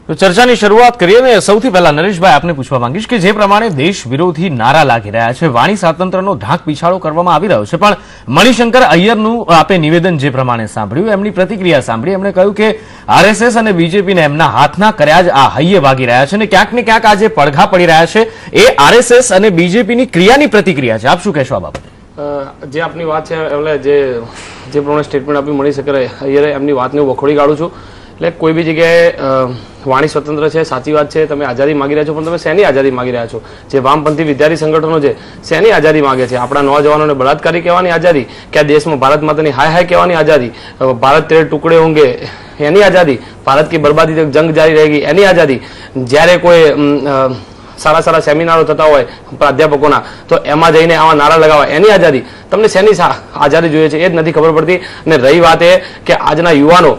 તો ચર્ચાની શરૂઆત કરીએ ને સૌથી પહેલા નરેશભાઈ આપને પૂછવા માંગીશ કે જે પ્રમાણે દેશ વિરોધી નારા લાગી રહ્યા છે, વાણી સ્વાતંત્ર્યનો ઢાંક પીછાળો કરવામાં આવી રહ્યો છે, પણ મણિશંકર અય્યરનું આપે નિવેદન જે પ્રમાણે સાંભળ્યું, એમની પ્રતિક્રિયા સાંભળી, એમણે કહ્યું કે આરએસએસ અને બીજેપીને એમના હાથના કર્યા જ આ હૈયે વાગી રહ્યા છે અને ક્યાંક ને ક્યાંક આ જે પડઘા પડી રહ્યા છે એ આરએસએસ અને બીજેપીની ક્રિયાની પ્રતિક્રિયા છે. આપ શું કહેશો આ બાબતે? જે આપની વાત છે એટલે જે પ્રમાણે સ્ટેટમેન્ટ આપ્યું મણિશંકર અય્યરે, એમની વાતને હું વખોડી કાઢું છું. એટલે કોઈ બી જગ્યાએ વાણી સ્વતંત્ર છે, સાચી વાત છે, તમે આઝાદી માગી રહ્યા છો, પણ તમે શેની આઝાદી માગી રહ્યા છો? જે વામપંથી વિદ્યાર્થી સંગઠનો છે શેની આઝાદી માગે છે? આપણા નોજવાનોને બળાત્કારી કહેવાની આઝાદી, કે આ દેશમાં ભારત માતાની હાય હાય કહેવાની આઝાદી, ભારત તેરે ટુકડે હોંગે એની આઝાદી, ભારત કી બરબાદી તક જંગ જારી રહેગી એની આઝાદી? જ્યારે કોઈ સારા સારા સેમિનારો થતા હોય પ્રાધ્યાપકોના, તો એમાં જઈને આવા નારા લગાવવા એની આઝાદી? તમને શેની આઝાદી જોઈએ છે એ જ નથી ખબર પડતી. અને રહી વાત એ કે આજના યુવાનો,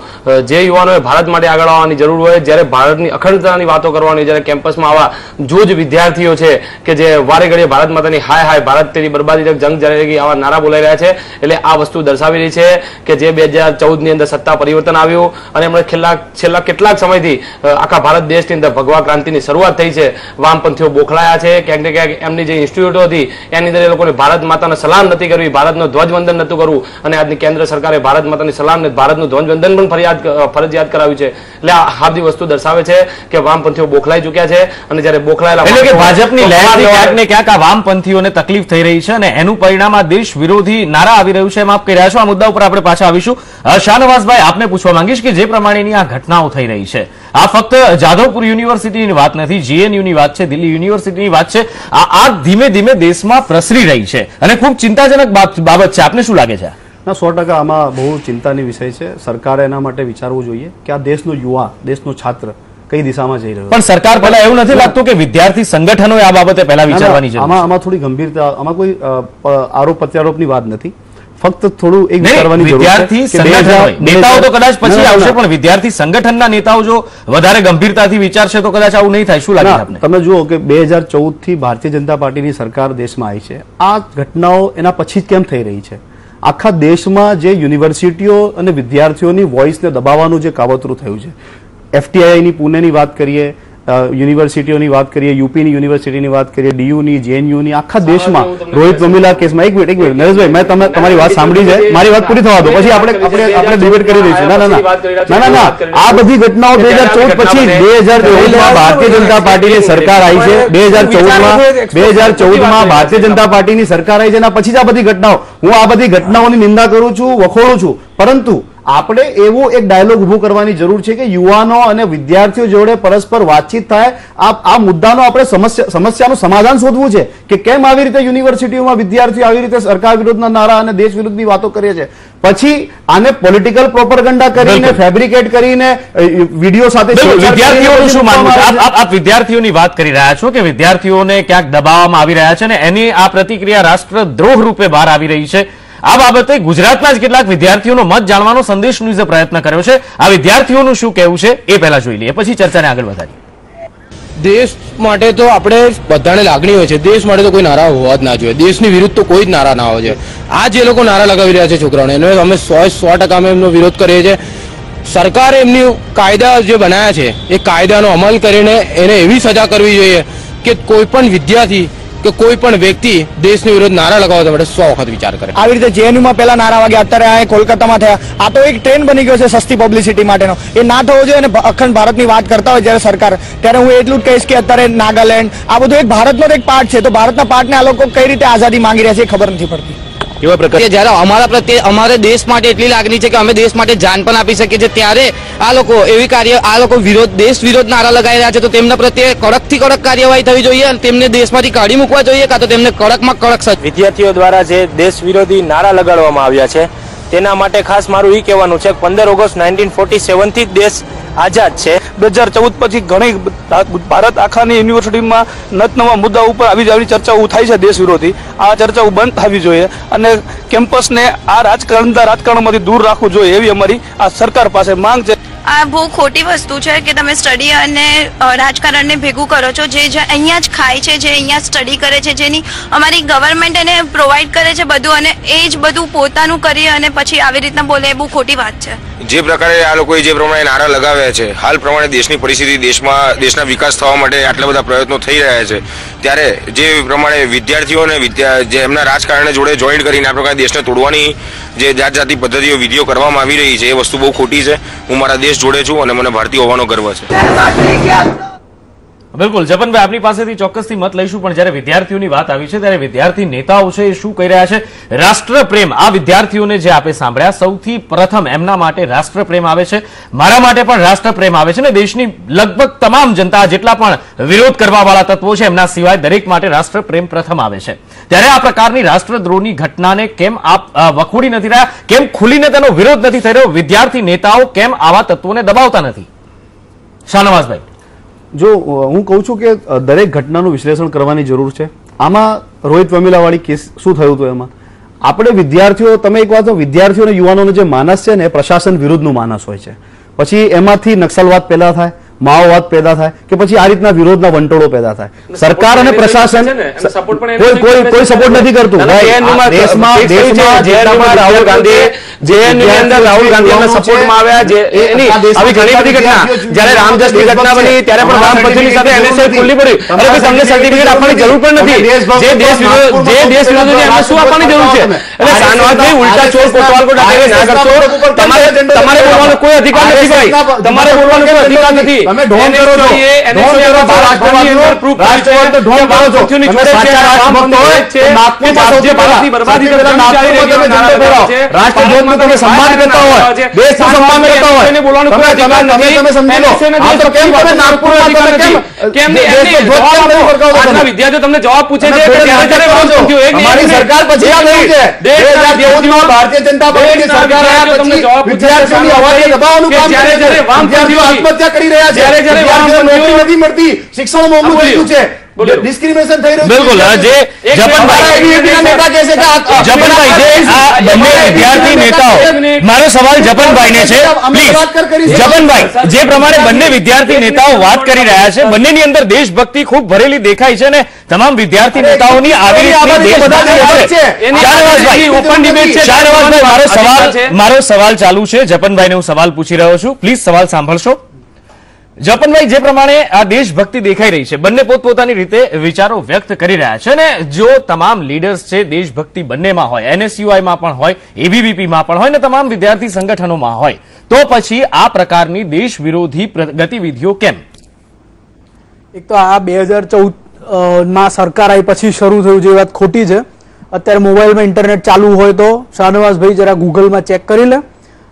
જે યુવાનોએ ભારત માટે આગળ આવવાની જરૂર હોય, જ્યારે ભારતની અખંડતાની વાતો કરવાની, જ્યારે કેમ્પસમાં આવા જૂજ વિદ્યાર્થીઓ છે કે જે વારે ઘડીએ ભારત માતાની હાય હાય, ભારત તેરી બરબાદી તક જંગ જારી રહેગી આવા નારા બોલાઈ રહ્યા છે. એટલે આ વસ્તુ દર્શાવી રહી છે કે જે 2014ની અંદર સત્તા પરિવર્તન આવ્યું અને એમણે છેલ્લા કેટલાક સમયથી આખા ભારત દેશની અંદર ભગવા ક્રાંતિની શરૂઆત થઈ છે. વામપંથીઓ બોખલાયા છે, ક્યાંક ને ક્યાંક એમની જે ઇન્સ્ટિટ્યૂટો હતી એની અંદર એ લોકોને ભારત માતાને સલામ નથી કરવી, ભારતનો ધ્વજવંદન નતું કરવું, અને આજની કેન્દ્ર સરકારે ભારત માતાની સલામ ને ભારતનું ધ્વજવંદન પણ ફરજિયાત કરાવ્યું છે. એટલે આ બધી વસ્તુ દર્શાવે છે કે વામપંથીઓ બોખલાઈ ચૂક્યા છે. અને જ્યારે બોખલાયેલા એટલે કે ભાજપની લહેરથી ક્યાંક ને ક્યાંક આ વામપંથીઓને તકલીફ થઈ રહી છે અને એનું પરિણામ આ દેશ વિરોધી નારા આવી રહ્યું છે, એમ આપ કહી રહ્યા છો. આ મુદ્દા ઉપર આપણે પાછા આવીશું. શાહનવાઝભાઈ, આપને પૂછવા માંગીશ કે જે પ્રમાણેની આ ઘટનાઓ થઈ રહી છે, આ ફક્ત જાદવપુર યુનિવર્સિટીની વાત નથી, જીએનયુની વાત છે, દિલ્હી યુનિવર્સિટીની વાત છે, આ ધીમે ધીમે દેશમાં પ્રસરી રહી છે અને ખૂબ ચિંતાજનક બાબત છે. આપને શું લાગે છે? ના, 100% આમાં બહુ ચિંતાની વિષય છે. સરકારે એના માટે વિચારવું જોઈએ કે આ દેશનો યુવા, દેશનો છાત્ર કઈ દિશામાં જઈ રહ્યો. પણ સરકાર પહેલા એવું નથી લાગતું કે વિદ્યાર્થી સંગઠનોએ આ બાબતે પહેલા વિચારવાની જરૂર છે? આમાં થોડી ગંભીરતા, આમાં કોઈ આરોપ પ્રત્યારોપની વાત નથી, ફક્ત થોડું એક વિચારવાની જરૂર છે. વિદ્યાર્થી સંગઠન નેતાઓ તો કદાચ પછી આવશે, પણ વિદ્યાર્થી સંગઠનના નેતાઓ જો વધારે ગંભીરતાથી વિચારશે તો કદાચ આવું નહીં થાય. શું લાગે આપને? તમે જુઓ કે 2014 થી ભારતીય જનતા પાર્ટીની સરકાર દેશમાં આવી છે. આ ઘટનાઓ એના પછી જ કેમ થઈ રહી છે? આખા દેશમાં જે યુનિવર્સિટીઓ અને વિદ્યાર્થીઓની વોઇસને દબાવવાનું જે કાવતરું થયું છે, એફટીઆઈની પુણેની વાત કરીએ, યુનિવર્સિટીઓની વાત કરીએ, યુપીની યુનિવર્સિટીની વાત કરીએ, ડીયુની, જેએનયુની, આખા દેશમાં રોહિત વેમુલા કેસમાં. એક મિનિટ નરેશભાઈ, મેં તમારી વાત સાંભળી છે, મારી વાત પૂરી થવા દો, પછી આપણે ડિબેટ કરી રહીશું. ના, આ બધી ઘટનાઓ 2014 પછી 2014માં ભારતીય જનતા પાર્ટીની સરકાર આવી છે. 2014માં ભારતીય જનતા પાર્ટીની સરકાર આવી છે, એના પછી જ આ બધી ઘટનાઓ. હું આ બધી ઘટનાઓની નિંદા કરું છું, વખોડું છું, પરંતુ આપણે એવું એક ડાયલોગ ઉભું કરવાની જરૂર છે કે યુવાનો અને વિદ્યાર્થીઓ જોડે પરસ્પર વાતચીત થાય. આ મુદ્દાનો આપણે સમસ્યાનું સમાધાન શોધવું છે કે કેમ આવી રીતે યુનિવર્સિટીઓમાં વિદ્યાર્થીઓ આવી રીતે સરકાર વિરુદ્ધના નારા અને દેશ વિરુદ્ધની વાતો કરીએ છે, પછી આને પોલિટિકલ પ્રોપેગેન્ડા કરીને, ફેબ્રિકેટ કરીને, વિડીયો સાથે વિદ્યાર્થીઓનું શું માનવું છે? આપ વિદ્યાર્થીઓની વાત કરી રહ્યા છો કે વિદ્યાર્થીઓને ક્યાંક દબાવવામાં આવી રહ્યા છે અને એની આ પ્રતિક્રિયા રાષ્ટ્રદ્રોહ રૂપે બહાર આવી રહી છે. આ બાબતે ગુજરાતના જ કેટલાક વિદ્યાર્થીઓનો મત જાણવાનો સંદેશ ન્યૂઝે પ્રયત્ન કર્યો છે. આ વિદ્યાર્થીઓનું શું કહેવું છે એ પહેલા જોઈ લઈએ, પછી ચર્ચાને આગળ વધારીએ. દેશ માટે તો આપણે બધાને લાગણી હોય છે, દેશ માટે તો કોઈ નારા હોવા જ ના જોઈએ, દેશની વિરુદ્ધ તો કોઈ જ નારા ના હોવા જોઈએ. આ જે લોકો નારા લગાવી રહ્યા છે છોકરાઓને, એને અમે 100% અમે એમનો વિરોધ કરીએ છીએ. સરકારે એમની કાયદા જે બનાવ્યા છે એ કાયદાનો અમલ કરીને એને એવી સજા કરવી જોઈએ કે કોઈ પણ વિદ્યાર્થી કે કોઈ પણ વ્યક્તિ દેશની વિરુદ્ધ નારા લગાવવા માટે 100 વખત વિચાર કરે. આવી રીતે જેએનયુમાં પહેલા નારા વાગ્યા, અત્યારે આ કોલકાતામાં થયા. આ તો એક ટ્રેન્ડ બની ગયો છે સસ્તી પબ્લિસિટી માટેનો. એ ના થવો જોઈએ. અને અખંડ ભારતની વાત કરતા હોય જ્યારે સરકાર, ત્યારે હું એટલું જ કહીશ કે અત્યારે નાગાલેન્ડ, આ બધું એક ભારતનો એક પાર્ટ છે. તો ભારતના પાર્ટને આ લોકો કઈ રીતે આઝાદી માંગી રહ્યા છે એ ખબર નથી પડતી. કેવા પ્રકારે જયારે અમારા પ્રત્યે અમારે દેશ માટે એટલી લાગણી છે કે અમે દેશ માટે જાન પણ આપી શકીએ છીએ, ત્યારે આ લોકો એવી આ લોકો દેશ વિરોધ નારા લગાવી રહ્યા છે. તો તેમના પ્રત્યે કડકથી કડક કાર્યવાહી થવી જોઈએ અને તેમને દેશમાંથી કાઢી મૂકવા જોઈએ, કાં તો તેમને કડકમાં કડક. વિદ્યાર્થીઓ દ્વારા જે દેશ વિરોધી નારા લગાડવામાં આવ્યા છે તેના માટે ખાસ મારું એ કહેવાનું છે કે 15 ઓગસ્ટ 1947 થી દેશ આઝાદ છે. 2014 પછી ઘણી ભારત આખાની યુનિવર્સિટીમાં નવા મુદ્દા ઉપર આવી ચર્ચાઓ થાય છે દેશ વિરોધી. આ ચર્ચાઓ બંધ થવી જોઈએ અને કેમ્પસને આ રાજકારણમાંથી દૂર રાખવું જોઈએ એવી અમારી આ સરકાર પાસે માંગ છે. આ બહુ ખોટી વસ્તુ છે કે તમે સ્ટડી અને રાજકારણને ભેગું કરો છો. જે અહીંયા જ ખાય છે, જે અહીંયા સ્ટડી કરે છે, જેની અમારી ગવર્મેન્ટ એને પ્રોવાઈડ કરે છે બધું, અને એ જ બધું પોતાનું કરી અને પછી આવી રીતના બોલે, એ બહુ ખોટી વાત છે. જે પ્રકારે આ લોકોએ જે પ્રમાણે નારા લગાવ્યા છે, હાલ પ્રમાણે દેશની પરિસ્થિતિ, દેશના વિકાસ થવા માટે આટલા બધા પ્રયત્નો થઈ રહ્યા છે, ત્યારે જે પ્રમાણે વિદ્યાર્થીઓને જે એમના રાજકારણને જોડે જોઈન્ટ કરીને આ પ્રકારે દેશને તોડવાની જે જાતજાતી પદ્ધતિઓ વિધિઓ કરવામાં આવી રહી છે, એ વસ્તુ બહુ ખોટી છે. હું મારા દેશ જોડે છું અને મને ભારતીય હોવાનો ગર્વ છે. બિલકુલ જપનભાઈ, આપની પાસેથી ચોક્કસથી મત લઈશું, પણ જ્યારે વિદ્યાર્થીઓની વાત આવી છે ત્યારે વિદ્યાર્થી નેતાઓ છે એ શું કહી રહ્યા છે? રાષ્ટ્રપ્રેમ, આ વિદ્યાર્થીઓને જે આપણે સાંભળ્યા, સૌથી પ્રથમ એમના માટે રાષ્ટ્રપ્રેમ આવે છે, મારા માટે પણ રાષ્ટ્રપ્રેમ આવે છે, ને દેશની લગભગ તમામ જનતા, જેટલા પણ વિરોધ કરવાવાળા તત્વો છે એમના સિવાય દરેક માટે રાષ્ટ્રપ્રેમ પ્રથમ આવે છે. ત્યારે આ પ્રકારની રાષ્ટ્રદ્રોહની ઘટનાને કેમ આપ વખોડી નથી રહ્યા? કેમ ખુલીને તેનો વિરોધ નથી થઈ રહ્યો? વિદ્યાર્થી નેતાઓ કેમ આવા તત્વોને દબાવતા નથી? શાહનવાઝભાઈ, જો હું કહું છું કે દરેક ઘટનાનું વિશ્લેષણ કરવાની જરૂર છે. આમાં રોહિત વેમુલાવાળી કેસ શું થયું હતું, એમાં આપણે વિદ્યાર્થીઓ, તમે એક વાત, વિદ્યાર્થીઓ અને યુવાનોનો જે માનસ છે ને, પ્રશાસન વિરુદ્ધનું માનસ હોય છે. પછી એમાંથી નક્સલવાદ પેદા થાય, માઓવાદ પેદા થાય, કે પછી આ રીતના વિરોધના વંટોળો પેદા થાય. સરકાર અને પ્રશાસન કોઈ સપોર્ટ નથી કરતું. રાહુલ ગાંધી જેએનયુની અંદર રાહુલ ગાંધી એમના સપોર્ટમાં આવ્યા. આવી ઘણી બધી ઘટના, જ્યારે રામજસની ઘટના બની ત્યારે પણ રામ પથની સાથે એનએસએ ખુલ્લી પડી. અરે ભાઈ, તમને સર્ટિફિકેટ આપવાની જરૂર પણ નથી. જે દેશ વિરોધી એમને શું આપવાની જરૂર છે? એટલે શાહનવાઝભાઈ, ઉલટા ચોર કોટવાલ કો ડાકે ના કરશો. તમારે બોલવાનો કોઈ અધિકાર નથી ભાઈ, તમારે બોલવાનો કોઈ અધિકાર નથી. તમે ઢોંગ કરો છો, રાષ્ટ્રવાદ તો ઢોંગ કરો છો. તમે સાચા રાષ્ટ્રભક્ત હોય તો નાગપુરમાં સૌથી પહેલા બરબાદી કરેલા નાગપુરમાં તમે ઝંડો ફેરાવો. રાષ્ટ્રધ્વજનું તમે સન્માન કરતા હોય, દેશનું સન્માન કરતા હોય, તમે સમજી લો. આ તો કેમ તમે નાગપુરમાં કેમ વિદ્યાર્થીઓ તમને જવાબ પૂછે છે કે અમારી સરકાર પછી આ થઈ છે. 2014માં ભારતીય જનતા પાર્ટીની સરકાર આવ્યા પછી વિદ્યાર્થીઓની અવાજને દબાવવાનું કામ કરે છે. વિદ્યાર્થીઓ આત્મહત્યા કરી રહ્યા છે, નોકરી નથી મળતી, શિક્ષણ મોંઘું થઈ ગયું છે, ડિસ્ક્રિમિનેશન થઈ રહ્યું છે. બિલકુલ, જે જપનભાઈ, બંને વિદ્યાર્થી નેતાઓ, મારો સવાલ જપનભાઈને છે. પ્લીઝ જપનભાઈ, જે પ્રમાણે બંને વિદ્યાર્થી નેતાઓ વાત કરી રહ્યા છે, બંનેની અંદર દેશભક્તિ ખૂબ ભરેલી દેખાય છે, ને તમામ વિદ્યાર્થી નેતાઓની આવી મારો સવાલ ચાલુ છે. જપનભાઈને હું સવાલ પૂછી રહ્યો છું, પ્લીઝ સવાલ સાંભળશો. જપનભાઈ, જે પ્રમાણે આ દેશભક્તિ દેખાઈ રહી છે, બંને પોતપોતાની રીતે વિચારો વ્યક્ત કરી રહ્યા છે, ને જો તમામ લીડર્સ છે દેશભક્તિ બંનેમાં હોય, એનએસયુઆઈમાં પણ હોય, એબીવીપીમાં પણ હોય, ને તમામ વિદ્યાર્થી સંગઠનોમાં હોય, તો પછી આ પ્રકારની દેશ વિરોધી ગતિવિધિઓ કેમ? એક તો આ 2014માં સરકાર આવી પછી શરૂ થયું, જે વાત ખોટી છે. અત્યારે મોબાઈલમાં ઇન્ટરનેટ ચાલુ હોય તો શાહનવાઝભાઈ જરા ગૂગલમાં ચેક કરી લે.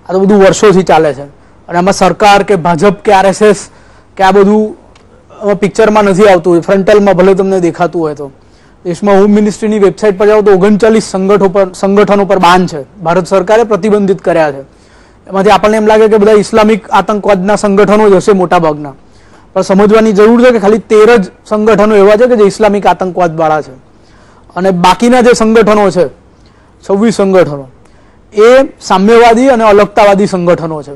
આ તો બધું વર્ષોથી ચાલે છે, અને આમાં સરકાર કે ભાજપ કે આરએસએસ કે આ બધું પિક્ચરમાં નથી આવતું, ફ્રન્ટલમાં ભલે તમને દેખાતું હોય તો. દેશમાં હોમ મિનિસ્ટ્રીની વેબસાઇટ પર જાઓ તો 39 સંગઠનો પર બાન છે, ભારત સરકારે પ્રતિબંધિત કર્યા છે. એમાંથી આપણને એમ લાગે કે બધા ઇસ્લામિક આતંકવાદના સંગઠનો જ હશે મોટાભાગના, પણ સમજવાની જરૂર છે કે ખાલી 13 જ સંગઠનો એવા છે કે જે ઇસ્લામિક આતંકવાદ વાળા છે, અને બાકીના જે સંગઠનો છે 26 સંગઠનો એ સામ્યવાદી અને અલગતાવાદી સંગઠનો છે.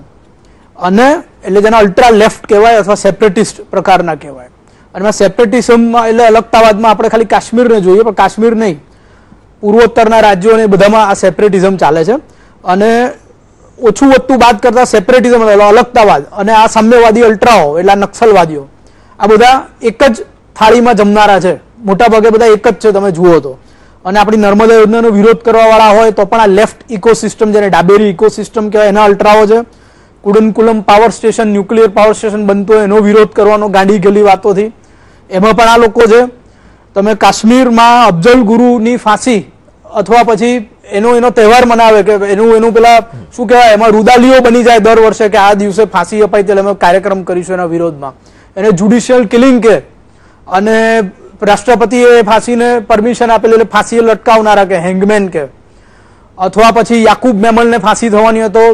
અને એટલે જેના અલ્ટ્રા લેફ્ટ કહેવાય અથવા સેપરેટિસ્ટ પ્રકારના કહેવાય. અને સેપરેટિઝમમાં એટલે અલગતાવાદમાં આપણે ખાલી કાશ્મીરને જોઈએ, પણ કાશ્મીર નહીં, પૂર્વોત્તરના રાજ્યો અને બધામાં આ સેપરેટિઝમ ચાલે છે. અને ઓછું વધતું બાદ કરતા સેપરેટિઝમ એટલે અલગતાવાદ અને આ સામ્યવાદી અલ્ટ્રાઓ એટલે નક્સલવાદીઓ, આ બધા એક જ થાળીમાં જમનારા છે. મોટાભાગે બધા એક જ છે તમે જુઓ તો. અને આપણી નર્મદા યોજનાનો વિરોધ કરવા વાળા હોય તો પણ આ લેફ્ટ ઇકોસિસ્ટમ, જેને ડાબેરી ઇકોસિસ્ટમ કહેવાય, એના અલ્ટ્રાઓ છે. Kudankulam power station, nuclear power station બનતો એનો વિરોધ કરવાનો ગાંડી ગેલી વાતોથી, એમાં પણ આ લોકો છે. તમે કાશ્મીરમાં અફઝલ ગુરુની ફાંસી અથવા પછી એનો તહેવાર મનાવે કે એનું પેલા શું કહેવાય, એમાં રૂદાલીઓ બની જાય દર વર્ષે કે આ દિવસે ફાંસી અપાય, એટલે અમે કાર્યક્રમ કરીશું એના વિરોધમાં. એને જ્યુડિશિયલ કિલિંગ કે, અને રાષ્ટ્રપતિએ ફાંસીને પરમિશન આપેલી એટલે ફાંસી લટકાવનારા કે હેંગમેન કે, અથવા પછી યાકુબ મેમલને ફાંસી થવાની હોય તો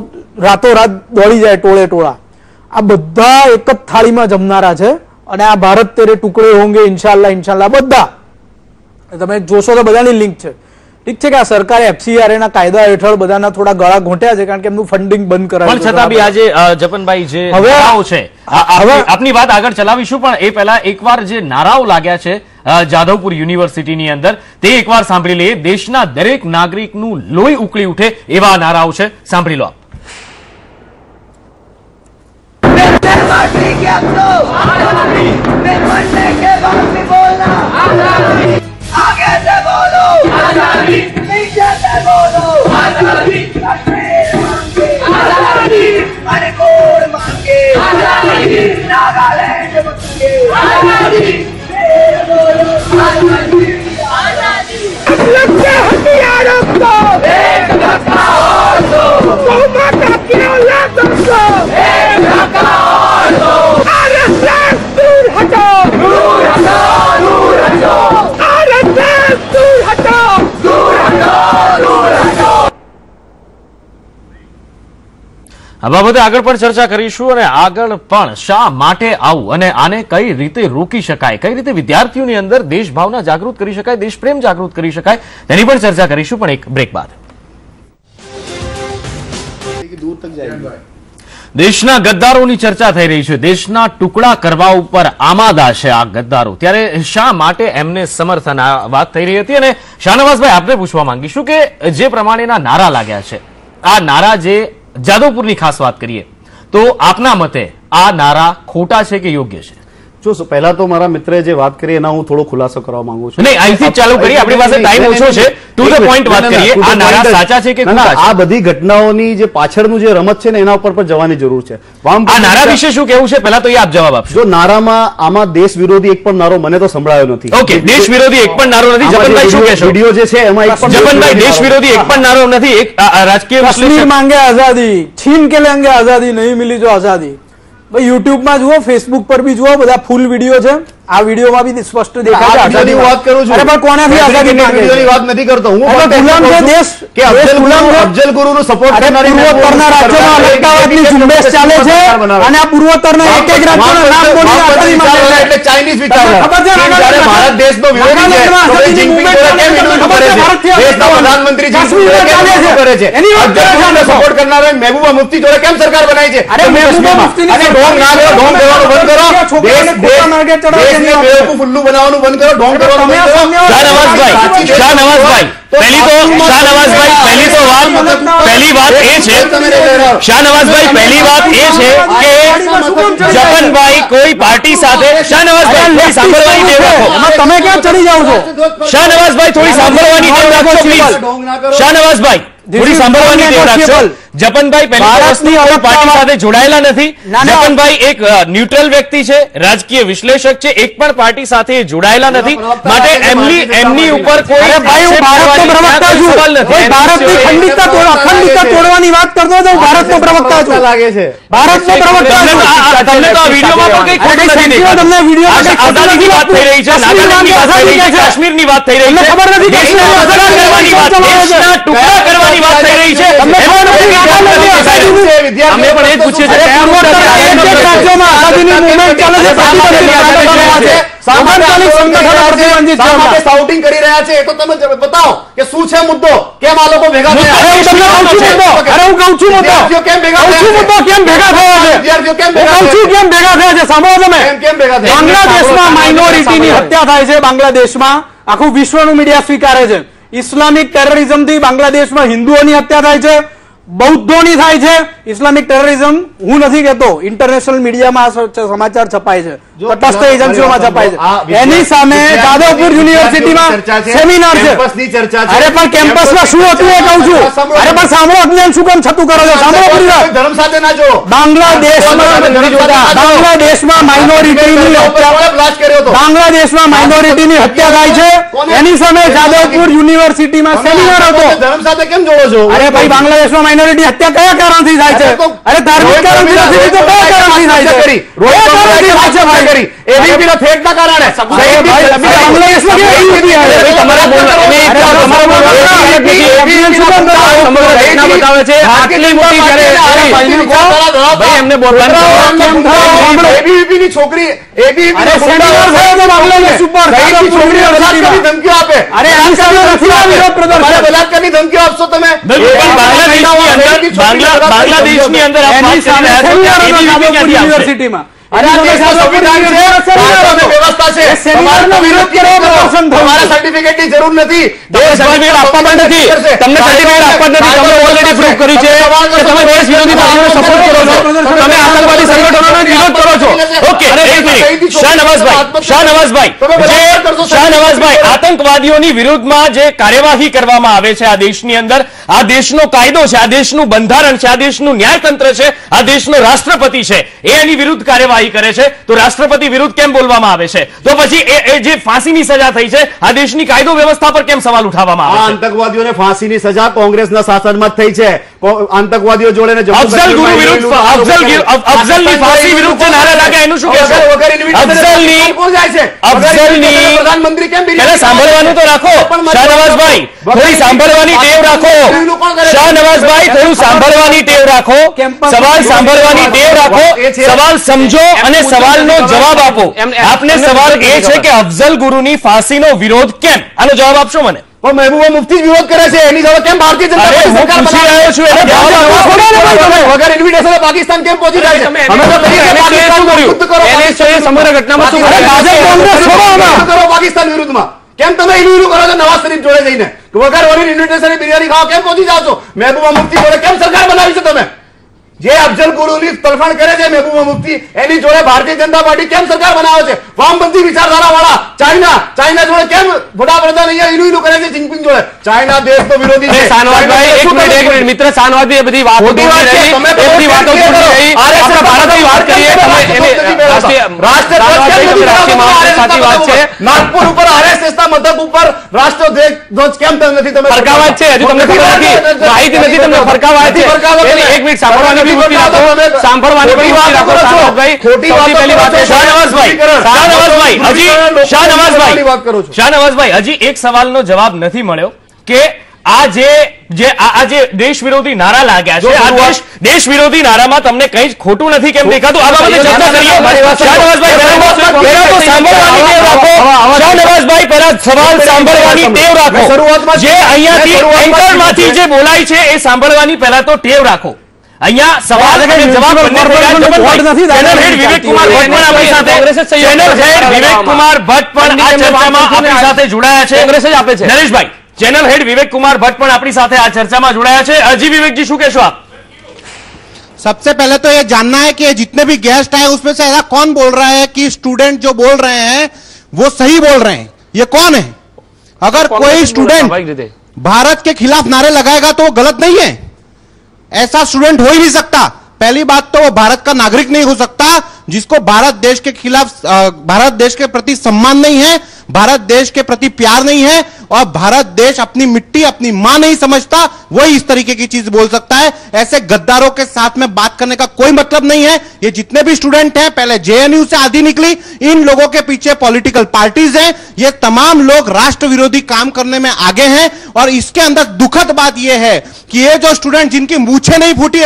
રાતોરાત દોડી જાય ટોળે ટોળા. આ બધા એક જ થાળીમાં જમનારા છે. અને આ ભારત તેરે ટુકડે હોંગે ઇન્શાલ્લાહ ઇન્શાલ્લાહ બધા તમે જોશો તો બધાની લિંક છે. ઠીક છે કે આ સરકારે એફસીઆરએ ના કાયદા હેઠળ બધાના થોડા ગળા ઘોંટ્યા છે, કારણ કે એમનું ફંડિંગ બંધ કરાવ્યું. પણ છતાં બી આજે જપનભાઈ જે નારાઓ છે, આપની વાત આગળ ચલાવીશું, પણ એ પહેલા એકવાર જે નારાઓ લાગ્યા છે જાદવપુર યુનિવર્સિટીની અંદર તે એકવાર સાંભળી લઈએ. દેશના દરેક નાગરિકનું લોહી ઉકળી ઉઠે એવા નારાઓ છે, સાંભળી લો. આ બાબતે આગળ પણ ચર્ચા કરીશું અને આગળ પણ શા માટે આવું અને આને કઈ રીતે રોકી શકાય, કઈ રીતે વિદ્યાર્થીઓની અંદર દેશભાવના જાગૃત કરી શકાય, દેશપ્રેમ જાગૃત કરી શકાય, તેની પણ ચર્ચા કરીશું, પણ એક બ્રેક બાદ. દેશના ગદ્દારોની ચર્ચા થઈ રહી છે. દેશના ટુકડા કરવા ઉપર આમાદા છે આ ગદ્દારો. ત્યારે શા માટે એમને સમર્થન, આ વાત થઈ રહી હતી અને શાહનવાઝભાઈ આપને પૂછવા માંગીશું કે જે પ્રમાણેના નારા લાગ્યા છે, આ નારા જે જાદવપુરની ખાસ વાત કરીએ તો આપના મતે આ નારા ખોટા છે કે યોગ્ય છે? જો પહેલા તો મારા મિત્રે જે વાત કરી એના હું થોડો ખુલાસો કરવા માંગુ છું. નહીં, અહીંથી ચાલુ કરીએ, આપણી પાસે ટાઈમ ઓછો છે. ટુ ધ પોઈન્ટ વાત કરીએ. આ નારા સાચા છે કે ખોટા છે? આ બધી ઘટનાઓની જે પાછળનું જે રમત છે ને એના ઉપર પણ જવાની જરૂર છે. આ નારા વિશે શું કહેવું છે પહેલા તો એ આપ જવાબ આપશો. જો નારામાં આમાં દેશ વિરોધી એક પણ નારો મને તો સંભળાયો નથી. ઓકે, દેશ વિરોધી એક પણ નારો નથી. જપનભાઈ શું કહેશો? વિડિયો જે છે એમાં એક પણ જપનભાઈ દેશ વિરોધી એક પણ નારો નથી. એક રાજકીય कश्मीर मांगे आजादी, छीन के लेंगे आजादी, नहीं मिली जो आजादी. भाई यूट्यूब में जुओ, फेसबुक पर भी जुओ, બધા ફૂલ વિડિયો છે. આ વિડિયોમાં બી સ્પષ્ટ દેખાય છે આઝાદીની વાત કરું છું. અરે પણ કોનાથી આઝાદી વિડિયોની વાત નથી કરતો હું. ગુલામ છે દેશ કે અફજલ ગુરુનો સપોર્ટ કરનારી પૂર્વોત્તરના રાજ્યોમાં અલગતાવાદની ઝુંબેશ ચાલે છે અને આ પૂર્વોત્તરના એક એક રાજ્યનું નામ બોલીને આઝાદી માંગે છે. એટલે ચાઇનીઝ વિચારધારા. જ્યારે ભારત દેશનો વિરોધી છે તો એ જિંગપિંગ જોડે કેમ વિરોધ કરે છે? દેશના પ્રધાનમંત્રી જિંગપિંગ જોડે કેમ વિરોધ કરે છે? અફજલ ગુરુનો સપોર્ટ કરનારા મહેબૂબા મુફ્તી જોડે કેમ સરકાર બનાવી છે? અરે મહેબૂબા મુફ્તીની અને ઢોંગ ના કરો, ઢોંગ કહેવાનું બંધ કરો. દેશને બેવકૂફ ઉલ્લુ બનાવવાનું બંધ કરો, ઢોંગ કરવાનું બંધ કરો. શાહનવાઝભાઈ પહેલી વાત એ છે, શાહનવાઝભાઈ પહેલી વાત એ છે કે જપનભાઈ કોઈ પાર્ટી સાથે, શાહનવાઝભાઈ થોડી સાંભળવાની ટેવ રાખો. તમે ક્યાં ચડી જાઓ છો? શાહનવાઝભાઈ થોડી સાંભળવાની ટેવ રાખો પ્લીઝ. શાહનવાઝભાઈ થોડી સાંભળવાની ટેવ રાખજો. જપનભાઈ પહેલી વર્ષની કોઈ પાર્ટી સાથે જોડાયેલા નથી. જપનભાઈ એક ન્યુટ્રલ વ્યક્તિ છે, રાજકીય વિશ્લેષક છે, એક પણ પાર્ટી સાથે જોડાયેલા નથી, માટે એમની ઉપર કોઈ અખંડિતતા તોડવાની વાત કરતો હતો. ભારતનો પ્રવક્તા છું, લાગે છે ભારતનો પ્રવક્તા છું. તમને તો આ વિડીયોમાં પણ કઈ ખોટું નથી દેખાતું. તમને વિડીયોમાં આઝાદીની વાત થઈ રહી છે, નાગાલેન્ડની વાત થઈ રહી છે, કાશ્મીરની વાત થઈ રહી છે, ખબર નથી દેશના ટુકડા કરવાની વાત થઈ રહી છે. અમે પણ એ જ પૂછીએ છીએ સાઉટિંગ કરી રહ્યા છે એ તો તમે બતાવો કે શું છે મુદ્દો, કેમ આ લોકો ભેગા થયા? હું કહું છું વિદ્યાર્થીઓ કેમ ભેગા થયા છે? સાંભળો તમે. કેમ ભેગા થયા? બાંગ્લાદેશમાં માઇનોરિટીની હત્યા થાય છે. બાંગ્લાદેશમાં આખું વિશ્વનું મીડિયા સ્વીકારે છે. ઇસ્લામિક ટેરરિઝમથી બાંગ્લાદેશમાં હિન્દુઓની હત્યા થાય છે, બૌદ્ધોની થાય છે. ઇસ્લામિક ટેરરિઝમ હું નથી કહેતો, ઇન્ટરનેશનલ મીડિયામાં સમાચાર છપાય છે, તટસ્થ એજન્સીઓમાં છપાય છે. એની સામે જાદવપુર યુનિવર્સિટીમાં સેમિનાર છે. અરે પણ કેમ્પસમાં શું હતું એ કહું છું. અરે પણ સાંભળો, અજ્ઞાન શું કામ છતું કરો છો? સાંભળો પૂરી વાત. ધર્મ સાથે ના જો. બાંગ્લાદેશમાં માઇનોરિટીની હત્યા થાય છે, એની સામે જાદવપુર યુનિવર્સિટીમાં સેમિનાર હતો. ધર્મ સાથે કેમ જોડો છો? અરે ભાઈ, બાંગ્લાદેશમાં માઇનોરિટી હત્યા કયા કારણથી થાય છે? અરે ધાર્મિક કારણથી નથી, તો કયા કારણથી થાય છે? એબીપી ના ફેક ના કારણે છોકરી ધમકીઓ આપે. બલાત્કારની ધમકીઓ આપશો તમે? બાંગ્લાદેશની અંદર યુનિવર્સિટીમાં અરે આ દેશનું સંવિધાન છે, કાયદો અને વ્યવસ્થા છે. તમારો વિરોધ કેમ કરો? તમારા સર્ટિફિકેટની જરૂર નથી. તમને સર્ટિફિકેટ આપવા નથી, તમને સર્ટિફિકેટ આપવા નથી. તમે ઓલરેડી પ્રૂવ કર્યું છે કે તમે દેશ વિરોધી પાર્ટીઓને સપોર્ટ કરો છો, તમે આતંકવાદી સંગઠનોનો વિરોધ કરો છો. ઓકે, એક મિનિટ. શાહનવાઝભાઈ, આતંકવાદીઓની વિરુદ્ધમાં જે કાર્યવાહી કરવામાં આવે છે આ દેશની અંદર, આ દેશનો કાયદો છે, આ દેશનું બંધારણ છે, આ દેશનું ન્યાયતંત્ર છે, આ દેશનો રાષ્ટ્રપતિ છે, એ એની વિરુદ્ધ કાર્યવાહી કરે છે, તો રાષ્ટ્રપતિ વિરુદ્ધ કેમ બોલવામાં આવે છે? તો પછી એ જે ફાંસીની સજા થઈ છે, આ દેશની કાયદો વ્યવસ્થા પર કેમ સવાલ ઉઠાવવામાં આવે છે? આતંકવાદીઓને ફાંસીની સજા કોંગ્રેસના શાસનમાં જ થઈ છે. આતંકવાદીઓ જોડે અફઝલ ગુરુ વિરુદ્ધ, અફઝલની ફાંસી વિરુદ્ધ જે નારા લાગ્યા એનું શું કહેશો? પ્રધાનમંત્રી કેમ પહેલા સાંભળવાનું તો રાખો શાહનવાઝભાઈ, થોડી સાંભળવાની ટેવ રાખો. શાહનવાઝભાઈ, થોડું સાંભળવાની ટેવ રાખો, સવાલ સાંભળવાની ટેવ રાખો, સવાલ સમજો અને સવાલનો જવાબ આપો. આપને સવાલ એ છે કે અફઝલ ગુરુની ફાંસીનો વિરોધ કેમ? આનો જવાબ આપશો મને. પણ મહેબૂબા મુફ્તી વિરોધ કરે છે, એની જોડે કેમ ભારતીય જનતા પાર્ટી સરકાર પૂછી રહ્યો છું એનો જવાબ વગર ઇન્વિટેશન પાકિસ્તાન કેમ પહોંચી જાય છે? અમે તો કહીએ કે પાકિસ્તાન વિરુદ્ધ કરો, સમગ્ર ઘટનામાં શું કરો પાકિસ્તાન વિરુદ્ધમાં. કેમ તમે ઇન્વિટેશન કરો છો નવાઝ શરીફ જોડે જઈને? વગર વગર ઇન્વિટેશન બિરયાની ખાવા કેમ પહોંચી જાવ છો? મહેબૂબા મુફ્તી જોડે કેમ સરકાર બનાવી છે તમે? જે અફઝલ ગુરુની તરફેણ કરે છે મહેબૂબા મુફ્તી, એની જોડે ભારતીય જનતા પાર્ટી કેમ સરકાર બનાવે છે? વામપંથી વિચારધારા વાળા ચાઇના જોડે કેમ વડાપ્રધાન અહીંયા ઇલું કરે છે? જિનપિંગ જોડે. ચાઇના દેશ તો વિરોધી છે. શાહનવાઝભાઈ, એક મિનિટ મિત્ર શાહનવાઝભાઈ, એ બધી વાતો ભારતની વાત કરીએ. સાચી વાત છે. નાગપુર ઉપર આરએસએસના મથક ઉપર રાષ્ટ્રધ્વજ કેમ નથી તમે ફરકાવા છે? હજુ તમને ખબર નથી, માહિતી નથી તમને. ફરકાવા છે. એક મિનિટ સાંભળવાની શાહનવાઝભાઈ, હજી એક સવાલનો જવાબ નથી મળ્યો કે આ જે દેશ વિરોધી નારા લાગ્યા છે, આ દેશ વિરોધી નારામાં તમને કઈ જ ખોટું નથી કેમ દેખાતું? આ બાબતે ચર્ચા કરીએ. શાહનવાઝભાઈ, પહેલા સવાલ સાંભળવાની ટેવ રાખો. જે અહીંયાથી એન્કરમાંથી જે બોલાય છે એ સાંભળવાની પહેલા તો ટેવ રાખો. અહીંયા સવાલ અને જવાબ વિવેક કુમાર ભટ્ટ પણ આ ચર્ચામાં આપણી સાથે જોડાયા છે. કોંગ્રેસ જ આપે છે. નરેશભાઈ, ચેનલ હેડ વિવેક કુમાર ભટ્ટ પણ આપણી સાથે આ ચર્ચામાં જોડાયા છે. અજી વિવેકજી, શું કહેશો આપ? सबसे पहले तो ये जानना है कि जितने भी गेस्ट आए उसमें से ऐसा कौन बोल रहा है कि स्टूडेंट जो बोल रहे हैं वो सही बोल रहे हैं? ये कौन है? अगर कोई स्टूडेंट भारत के खिलाफ नारे लगाएगा तो वो गलत नहीं है. ऐसा स्टूडेंट हो ही नहीं सकता. पहली बात तो वो भारत का नागरिक नहीं हो सकता जिसको भारत देश के खिलाफ, भारत देश के प्रति सम्मान नहीं है, भारत देश के प्रति प्यार नहीं है और भारत देश अपनी मिट्टी, अपनी मां नहीं समझता, वही इस तरीके की चीज बोल सकता है. ऐसे गद्दारों के साथ में बात करने का कोई मतलब नहीं है. ये जितने भी स्टूडेंट हैं, पहले जेएनयू से आधी निकली, इन लोगों के पीछे पॉलिटिकल पार्टीज हैं. ये तमाम लोग राष्ट्र विरोधी काम करने में आगे हैं. और इसके अंदर दुखद बात यह है कि ये जो स्टूडेंट जिनकी मूछें नहीं फूटी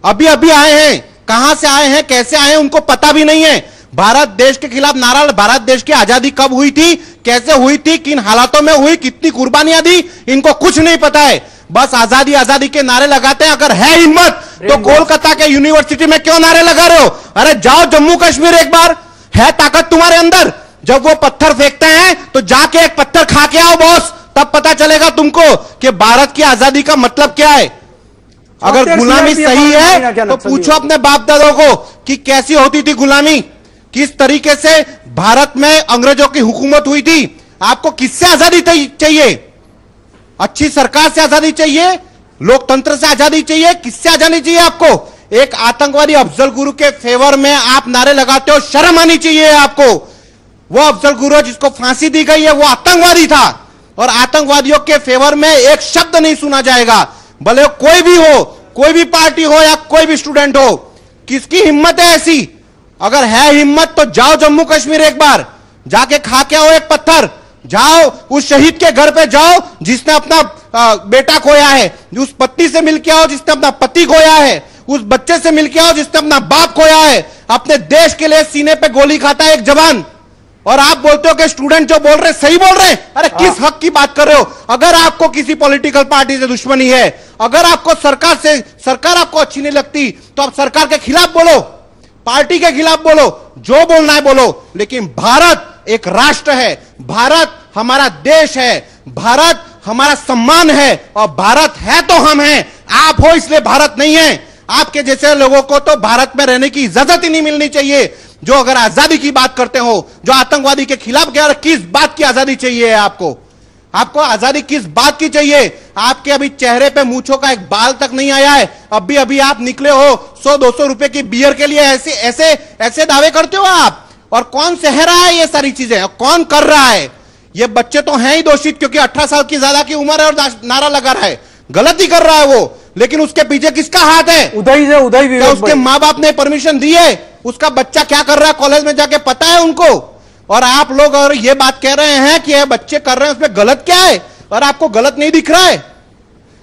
अभी आए हैं, कहां से आए हैं, कैसे आए हैं, उनको पता भी नहीं है. भारत देश के खिलाफ नारा, भारत देश की आजादी कब हुई थी, कैसे हुई थी, किन हालातों में हुई, कितनी कुर्बानियां दी, इनको कुछ नहीं पता है. बस आजादी आजादी के नारे लगाते हैं. अगर है हिम्मत तो कोलकाता के यूनिवर्सिटी में क्यों नारे लगा रहे हो? अरे जाओ जम्मू कश्मीर, एक बार है ताकत तुम्हारे अंदर. जब वो पत्थर फेंकते हैं तो जाके एक पत्थर खा के आओ बॉस, तब पता चलेगा तुमको कि भारत की आजादी का मतलब क्या है. अगर गुलामी सही है तो पूछो अपने बाप दादों को कि कैसी होती थी गुलामी, किस तरीके से भारत में अंग्रेजों की हुकूमत हुई थी. आपको किससे आजादी चाहिए? अच्छी सरकार से आजादी चाहिए, लोकतंत्र से आजादी चाहिए, किससे आजादी चाहिए आपको? एक आतंकवादी अफजल गुरु के फेवर में आप नारे लगाते हो, शर्म आनी चाहिए आपको. वो अफजल गुरु जिसको फांसी दी गई है वो आतंकवादी था और आतंकवादियों के फेवर में एक शब्द नहीं सुना जाएगा, भले कोई भी हो, कोई भी पार्टी हो या कोई भी स्टूडेंट हो. किसकी हिम्मत है ऐसी? अगर है हिम्मत तो जाओ जम्मू कश्मीर, एक बार जाके खा के आओ एक पत्थर. जाओ उस शहीद के घर पे जाओ जिसने अपना बेटा खोया है, उस पत्नी से मिलके आओ जिसने अपना पति खोया है, उस बच्चे से मिलके आओ जिसने अपना बाप खोया है. अपने देश के लिए सीने पे गोली खाता है एक जवान, और आप बोलते हो कि स्टूडेंट जो बोल रहे सही बोल रहे हैं. अरे किस हक की बात कर रहे हो? अगर आपको किसी पॉलिटिकल पार्टी से दुश्मनी है, अगर आपको सरकार आपको अच्छी नहीं लगती तो आप सरकार के खिलाफ बोलो. पार्टी के खिलाफ बोलो, जो बोलना है बोलो, लेकिन भारत एक राष्ट्र है, भारत हमारा देश है, भारत हमारा सम्मान है, और भारत है तो हम हैं, आप हो इसलिए भारत नहीं है। आपके जैसे लोगों को तो भारत में रहने की इजाजत ही नहीं मिलनी चाहिए। जो अगर आजादी की बात करते हो, जो आतंकवादी के खिलाफ गया, किस बात की आजादी चाहिए आपको? आपको आजादी किस बात की चाहिए? आपके अभी चेहरे पे मूंछों का एक बाल तक नहीं आया है, अभी अभी आप निकले हो 100-200 रुपए की बियर के लिए। ऐसे ऐसे ऐसे दावे करते हो आप? और कौन सह रहा है ये सारी चीजें, और कौन कर रहा है? ये बच्चे तो हैं ही दोषित, क्योंकि 18 साल की ज्यादा की उम्र है और नारा लगा रहा है, गलती कर रहा है वो, लेकिन उसके पीछे किसका हाथ है? उदय से उदय क्या उसके माँ बाप ने परमिशन दी है? उसका बच्चा क्या कर रहा है कॉलेज में जाके पता है उनको? और आप लोग और ये बात कह रहे हैं कि ये बच्चे कर रहे हैं, उसमें गलत क्या है? और आपको गलत नहीं दिख रहा है?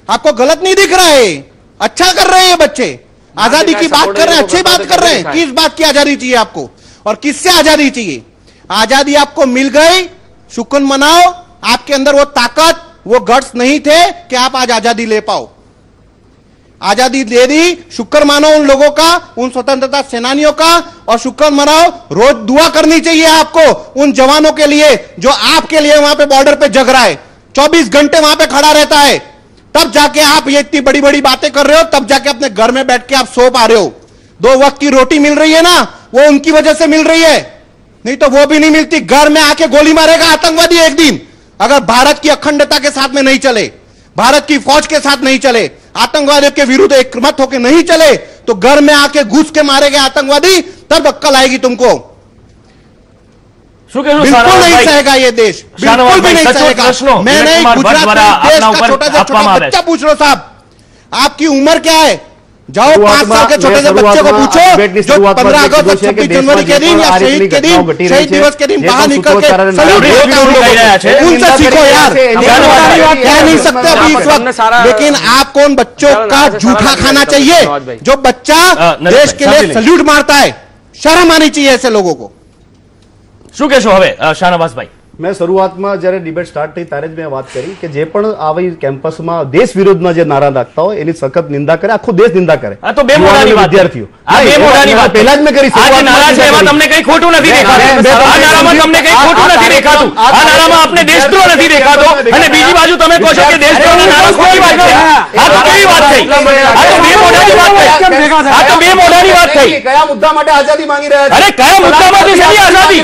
आपको गलत नहीं दिख रहा है? अच्छा कर रहे हैं ये बच्चे, आजादी की बात कर रहे हैं, अच्छी बात कर रहे हैं। किस बात की आजादी चाहिए आपको, और किससे आजादी चाहिए? आजादी आपको मिल गई, शुक्र मनाओ। आपके अंदर वो ताकत, वो गट्स नहीं थे कि आप आज आजादी ले पाओ। आजादी दे दी, शुक्र मानो उन लोगों का, उन स्वतंत्रता सेनानियों का, और शुक्र मनाओ। रोज दुआ करनी चाहिए आपको उन जवानों के लिए जो आपके लिए वहां पे बॉर्डर पे जग रहा है, 24 घंटे वहां पे खड़ा रहता है। तब जाके आप ये इतनी बड़ी बड़ी बातें कर रहे हो, तब जाके अपने घर में बैठ के आप सो पा रहे हो। 2 वक्त की रोटी मिल रही है ना, वो उनकी वजह से मिल रही है, नहीं तो वो भी नहीं मिलती। घर में आके गोली मारेगा आतंकवादी एक दिन, अगर भारत की अखंडता के साथ में नहीं चले, भारत की फौज के साथ नहीं चले, आतंकवादियों के विरुद्ध एकमत होकर नहीं चले, तो घर में आके घुस के मारेंगे आतंकवादी, तब अक्कल आएगी तुमको। बिल्कुल नहीं सहेगा ये देश, बिल्कुल भी नहीं सहेगा। मैं नहीं, गुजरात में देश का छोटा से छोटा बच्चा पूछ लो साहब, आपकी उम्र क्या है? जाओ 5 साल के छोटे से बच्चे को पूछो, जो 15 अगस्त और 26 जनवरी के दिन या शहीद के दिन, शहीद दिवस के दिन बाहर निकल के सैल्यूट होता है उनसे सीखो यार। कह नहीं सकते अभी इस वक्त, लेकिन आपको उन बच्चों का जूठा खाना चाहिए जो बच्चा देश के लिए सैल्यूट मारता है। शर्म आनी चाहिए ऐसे लोगों को। શું કહેશો હવે શાહનવાઝભાઈ? મેં શરૂઆતમાં જ્યારે ડિબેટ સ્ટાર્ટ થઈ ત્યારે જ મેં વાત કરી કે જે પણ આવી કેમ્પસમાં દેશ વિરોધના જે નારા લાગતા હોય એની સખત નિંદા કરે, આખો દેશ નિંદા કરે। આ તો બે મોઢાની વાત, વિદ્યાર્થીઓ આ બે મોઢાની વાત પહેલા જ મેં કરી। આ જે નારા છે એમાં તમને કંઈ ખોટું નથી દેખાતું, આ નારામાં તમને કંઈ ખોટું નથી દેખાતું, આ નારામાં આપને દેશદ્રોહ નથી દેખાતો, અને બીજી બાજુ તમે કહો છો કે દેશદ્રોહનો નારો ખોટી વાત છે। આ તો કેવી વાત થઈ? આ તો બે મોઢાની વાત થઈ, આ તો બે મોઢાની વાત થઈ। કયા મુદ્દા માટે આઝાદી માંગી રહ્યા છે? અરે કયા મુદ્દામાંથી શેની આઝાદી?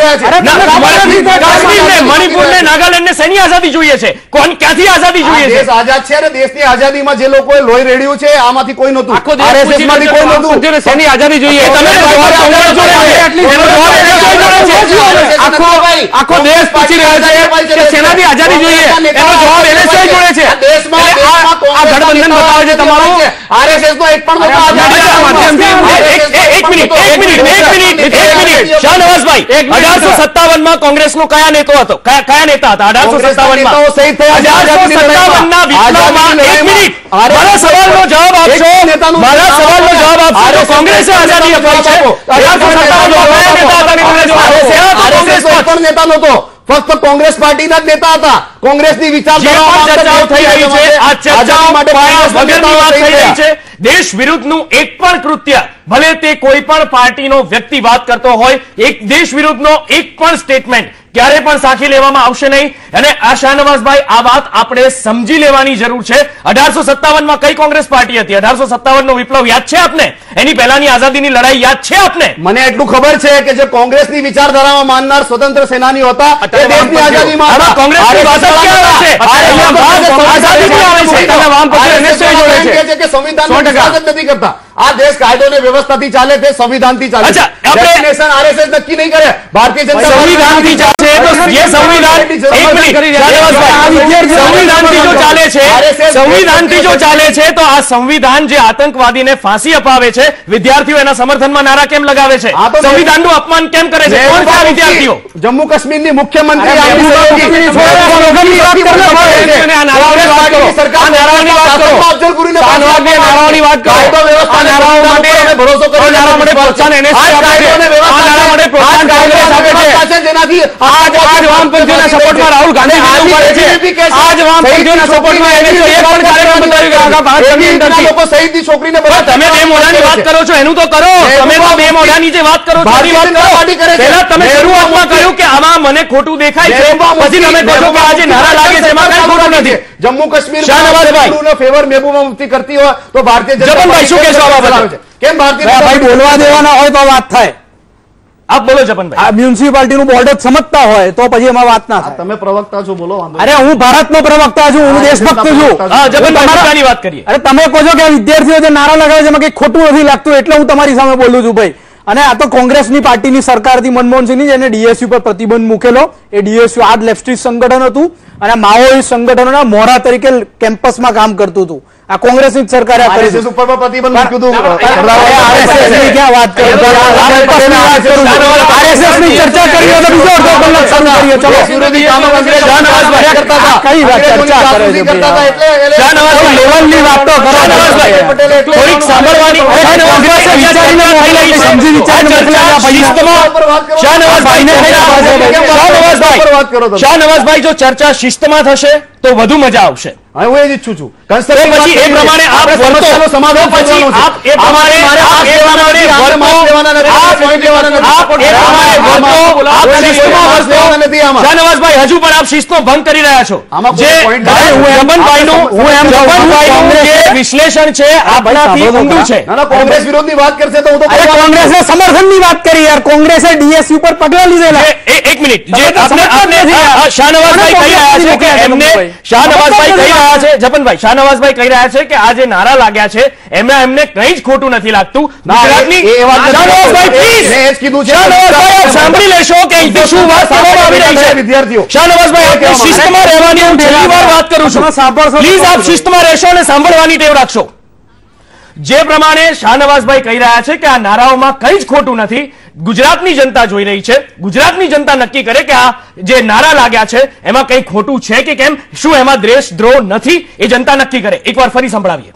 કાશ્મીરને, મણિપુરને, નાગાલેન્ડને શેની આઝાદી જોઈએ છે? કોણ ક્યાંથી આઝાદી જોઈએ છે? દેશ આઝાદ છે અને દેશની આઝાદીમાં જે લોકોએ લોહી રેડ્યું છે આમાંથી કોઈ નહોતું, આખો દેશ RSS માંથી કોઈ નહોતું। શેની આઝાદી જોઈએ? તમે આખો દેશ પૂછી રહ્યો છે કે શેનાથી આઝાદી જોઈએ, એનો જવાબ NSA જોડે છે। આ ગઠબંધન બતાવે છે તમારું, RSS નો એક પણ શાહનવાઝભાઈ, 1857માં કોંગ્રેસનો કયા નેતા હતો? કયા નેતા હતા 1857માં? મારા સવાલનો જવાબ આપશો, મારા સવાલનો જવાબ આપશો। કોંગ્રેસે આઝાદી અપાઈ છે 1857માં નેતા નહોતો, ફક્ત કોંગ્રેસ પાર્ટીના જ નેતા હતા। કોંગ્રેસની ચર્ચાઓ થઈ રહી છે, આ ચર્ચાઓ માટે વગરની વાત થઈ રહી છે। દેશ વિરુદ્ધનું એક પણ કૃત્ય, ભલે તે કોઈ પણ પાર્ટીનો વ્યક્તિ વાત કરતો હોય, એક દેશ વિરુદ્ધનો એક પણ સ્ટેટમેન્ટ ક્યારે પણ સાખી લેવામાં આવશે નહીં। અને આ શાહનવાઝભાઈ, આ વાત આપણે સમજી લેવાની જરૂર છે। 1857માં કઈ કોંગ્રેસ પાર્ટી હતી? 1857નો વિપ્લવ યાદ છે આપને? એની પહેલાની આઝાદીની લડાઈ યાદ છે આપને? મને એટલું ખબર છે કે જે કોંગ્રેસની વિચારધારામાં માનનાર સ્વતંત્ર સેનાનીઓ હતા એ દેશની આઝાદીમાં હતા। કોંગ્રેસની વાત જ ક્યાં આવે છે? આઝાદીની આવે છે, તમે વામપંથી NSA જોડે છે કે સંવિધાનનું વિશ્વાસ જ નથી કરતા। આ દેશ કાયદો અને વ્યવસ્થાથી ચાલે છે, સંવિધાનથી ચાલે છે। ડેસ્ટિનેશન RSS નક્કી નહીં કરે, ભારતીય જનતા સંવિધાનથી ચાલે છે। તો જે સંવિધાન, એક મિનિટ સંવિધાનથી જો ચાલે છે, સંવિધાનથી જો ચાલે છે, તો આ સંવિધાન જે આતંકવાદીને ફાંસી અપાવે છે, વિદ્યાર્થીઓ એના સમર્થનમાં નારા કેમ લગાવે છે? સંવિધાનનું અપમાન કેમ કરે છે? કોણ છે આ વિદ્યાર્થીઓ? જમ્મુ કાશ્મીરની મુખ્યમંત્રી જેનાથી આજ વામપંથીઓના સપોર્ટમાં રાહુલ ગાંધી આજ વામપંથીઓના સપોર્ટમાં એને એક પણ કાર્યક્રમ બતાવ્યું કે આખા ભારતની અંદરથી લોકો શહીદની છોકરીને તમે બે મોઢાની વાત કરો છો એનું તો કરો. તમે તો બે મોઢાની જે વાત કરો છો એની વાત કરો. પહેલા તમે શરૂઆતમાં કહ્યું કે આમાં મને ખોટું દેખાય છે, પછી તમે કહો છો કે આજે નારા લાગે છે એમાં કઈ ખોટું નથી. જમ્મુ કાશ્મીર શાહનવાઝભાઈ ફેવર મહેબૂબા મુફ્તી કરતી હોય તો ભારતીય જનતા જપનભાઈ શું કહેશો આ બાબતે? કેમ ભારતીય ભાઈ બોલવા દેવાના હોય તો વાત થાય. આપ બોલો જપનભાઈ. આ મ્યુનિસિપાલિટીનું બોર્ડ જ સમજતા હોય તો પછી એમાં વાત ના થાય. તમે પ્રવક્તા છો, બોલો. અરે હું ભારતનો પ્રવક્તા છું, હું દેશભક્ત છું. જપનભાઈ વાત કરીએ. અરે તમે કહો છો કે વિદ્યાર્થીઓ જે નારા લગાવે છે એમાં કઈ ખોટું નથી લાગતું એટલે હું તમારી સામે બોલું છું ભાઈ. અને આ તો કોંગ્રેસની પાર્ટીની સરકારથી મનમોહનસિંહની જેને ડીએસયુ પર પ્રતિબંધ મૂકેલો, એ ડીએસયુ આ લેફ્ટિસ્ટ સંગઠન હતું અને માઓઇસ્ટ સંગઠનોના મોહરા તરીકે કેમ્પસમાં કામ કરતું હતું. આ કોંગ્રેસની જ સરકારે આ કરી છે. ઉપર પ્રતિબંધ મૂક્યું હતું. આરએસએસની ક્યાં વાત કરો? આરએસએસની ચર્ચા કરી હોય તો બીજો અડધો કલાક શરૂ કરીએ. ચલો, કઈ વાત ચર્ચા કરે છે? લેવલની વાત તો કરો. થોડીક સાંભળવાની સમજી શાહનવાઝભાઈ જો ચર્ચા શિસ્તમાં થશે તો વધુ મજા આવશે. હું એ જ ઈચ્છું છું. પછી એ પ્રમાણે આપ સમાધાન પછી આપ એ પ્રમાણે શાહનવાઝભાઈ હજુ પણ આપ શિસ્તનો ભંગ કરી રહ્યા છો. જે જપનભાઈનું જે વિશ્લેષણ છે આપણાથી ઊંડું છે. કોંગ્રેસ વિરોધની વાત કરશે તો હું તો કોંગ્રેસે સમર્થનની વાત કરી યાર. કોંગ્રેસે ડીએસયુ પર પગલા લીધેલા. એક મિનિટ, જે શાહનવાઝભાઈ કહી રહ્યા છે કે એમને શાહનવાઝભાઈ કહી રહ્યા છે, જપનભાઈ શાહનવાઝભાઈ કહી રહ્યા છે કે આ જે નારા લાગ્યા છે એમાં એમને કંઈ જ ખોટું નથી લાગતું. ગુજરાતની શાહનવાઝભાઈ પ્લીઝ શાહનવાઝભાઈ સાંભળી લેશો કે અહીંથી શું વાત કરવામાં આવી રહી છે. વિદ્યાર્થીઓ શાહનવાઝભાઈ શિસ્તમાં રહેવાની હું છેલ્લી વાર વાત કરું છું. પ્લીઝ આપ શિસ્તમાં રહેશો અને સાંભળવાની ટેવ રાખશો. જે પ્રમાણે શાહનવાઝભાઈ કહી રહ્યા છે કે આ નારાઓમાં કંઈ જ ખોટું નથી. ગુજરાતની જનતા જોઈ રહી છે. ગુજરાતની જનતા નક્કી કરે કે આ જે નારા લાગ્યા છે એમાં કંઈ ખોટું છે કે કેમ, શું એમાં દેશદ્રોહ નથી, એ જનતા નક્કી કરે. એકવાર ફરી સંભળાવીએ.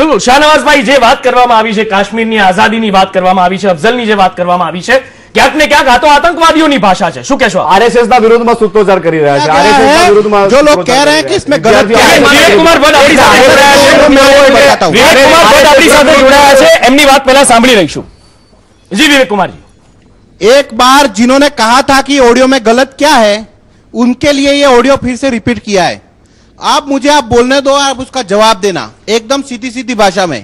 બિલકુલ શાહનવાઝભાઈ જે વાત કરવામાં આવી છે, કાશ્મીરની આઝાદીની વાત કરવામાં આવી છે, અફઝલની જે વાત કરવામાં આવી છે, ક્યાંક ને ક્યાંક આ તો આતંકવાદીઓની ભાષા છે. શું કહેશો? આરએસએસ ના વિરોધમાં સૂત્રોચ્ચાર કરી રહ્યા છે. આરએસએસ ના વિરોધમાં जो लोग कह रहे हैं कि इसमें गलत क्या है, વિવેક કુમાર ભટ્ટ આપણી સાથે જોડાયા છે, એમની વાત પહેલા સાંભળી રહીશું. જી વિવેક કુમારજી. एक बार जिन्होंने कहा था कि ऑडियो में गलत क्या है, उनके लिए ये ऑडियो फिर से रिपीट किया है. आप मुझे आप बोलने दो, आप उसका जवाब देना एकदम सीधी सीधी भाषा में.